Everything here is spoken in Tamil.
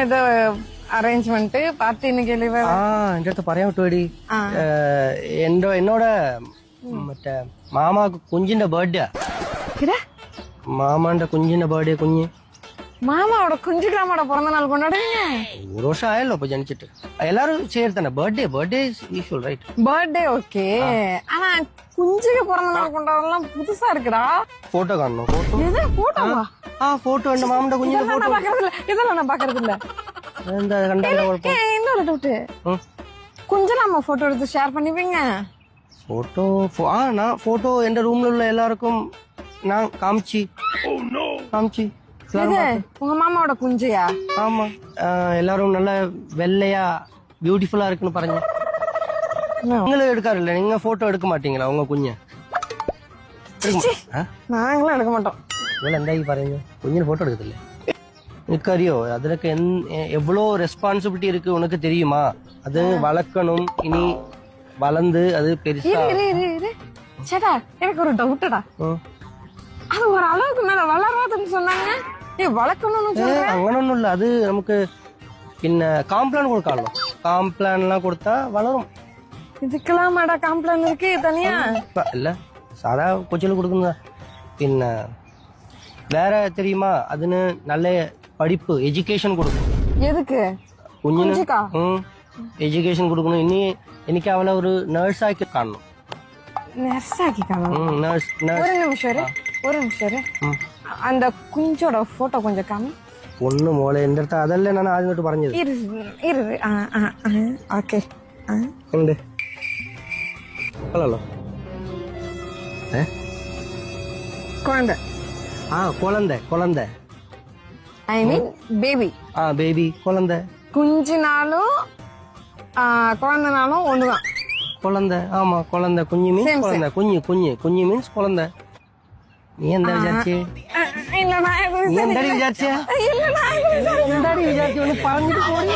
ഇത് അറേഞ്ച്മെന്റ് പാർട്ടി എന്റെ അടുത്ത് പറയാൻ വിട്ടുപടി എന്നോട് മറ്റേ മാമാക്ക് കുഞ്ഞിന്റെ ബർത്ത്ഡേ മാമാന്റെ കുഞ്ഞിന്റെ ബർത്ത്ഡേ കുഞ്ഞ് മാമാவோட குஞ்சு கிராமோட பிறந்த நாள் கொண்டாடுவீங்க ஒரு வருஷம் ஆயല്ലോ இப்ப ஜனிச்சிட்டு எல்லாரும் சேர்த்தானே birthday usual right birthday okay ஆனா குஞ்சுக்கு பிறந்த நாள் கொண்டாடலாம் புதுசா இருக்குடா போட்டோ காணணும் போட்டோ இது போட்டோவா போட்டோ என் மாமண்ட குஞ்சிന്റെ இதெல்லாம் நான் பாக்குறது இல்ல இதெல்லாம் நான் பாக்குறது இல்ல എന്താ കണ്ടല്ലോ കുഴപ്പം இன்னொரு டவுட் குஞ்செல்லாம் நம்ம போட்டோ எடுத்து ஷேர் பண்ணிப்பீங்க ഫോട്ടോ நான் போட்டோ എന്റെ റൂമിലുള്ള എല്ലാവർക്കും ഞാൻ കാമിച്ചു இது உங்க மாமாவோட குஞ்சியா ஆமா எல்லாரும் நல்ல வெள்ளையா பியூட்டிஃபுல்லா இருக்குன்னு பாருங்க நீங்களும் எடுக்காருல்ல நீங்க போட்டோ எடுக்க மாட்டீங்களா உங்க குഞ്ഞ് நாங்களும் எடுக்க மாட்டோம் നിങ്ങൾ എന്തായി പറയുന്നത് കുഞ്ഞിന് ഫോട്ടോ എടുക്കത്തില്ലേ നിനക്കറിയോ അതിലൊക്കെ എவ்வளோ ரெஸ்பான்சிபிலிட்டி இருக்கு உனக்கு தெரியுமா அது வளர்க்கணும் இனி வளர்ந்து அது பெருசா சேட்டா எனக்கு ஒரு டவுட்டடா அது ஒரு அளவுக்கு மேல வளராதுன்னு சொன்னாங்க வளர்க்கணும்னு അങ്ങനൊന്നും ഇല്ല അത് നമുക്ക് പിന്നെ காம்ப்ளான் கொடுக்காமோ காம்ப்ளான் எல்லாம் கொடுத்தா வளரும் இதுக்கெல்லாம் மேடா காம்ப்ளான் இருக்கு தனியா இல்ல சாதா கொச்சில கொடுக்குறதா പിന്നെ வேற தெரியுமா அதுன்னு நல்ல படிப்பு எஜுகேஷன் கொடுக்கும் எதுக்கு കുഞ്ഞിന് എഡ്യൂക്കേഷൻ കൊടുക്കണം ഇനി എനിക്ക് അവളെ ഒരു നേഴ്സാക്കി കാണണം நர்ஸாக்கி காணும் നേഴ്സ് ஒரு நிமிஷம் அந்த குஞ்சோட போட்டோ கொஞ்சம் காமி ഒന്ന് മോളെ എന്റെ അടുത്ത് അതല്ലേ ഞാൻ ആദ്യം തൊട്ട് പറഞ്ഞത് ഓക്കെ ഉണ്ട് കൊള്ളാലോ குழந்தை குழந்தை ஐ மீன் பேபி பேபி குழந்தை குஞ்சினாலும் குழந்தைனாலும் ஒண்ணுதான் குழந்தை ஆமா குழந்தை குஞ்சு மீன்ஸ் குழந்தை குஞ்சு மீன்ஸ் குழந்தை நீ എന്താ വിചാരിച്ചേ இல்ல நான் നീ എന്താടി വിചാരിച്ചേ இல்ல நான் എന്താടി വിചാരിച്ചു പറഞ്ഞിട്ട് പോയി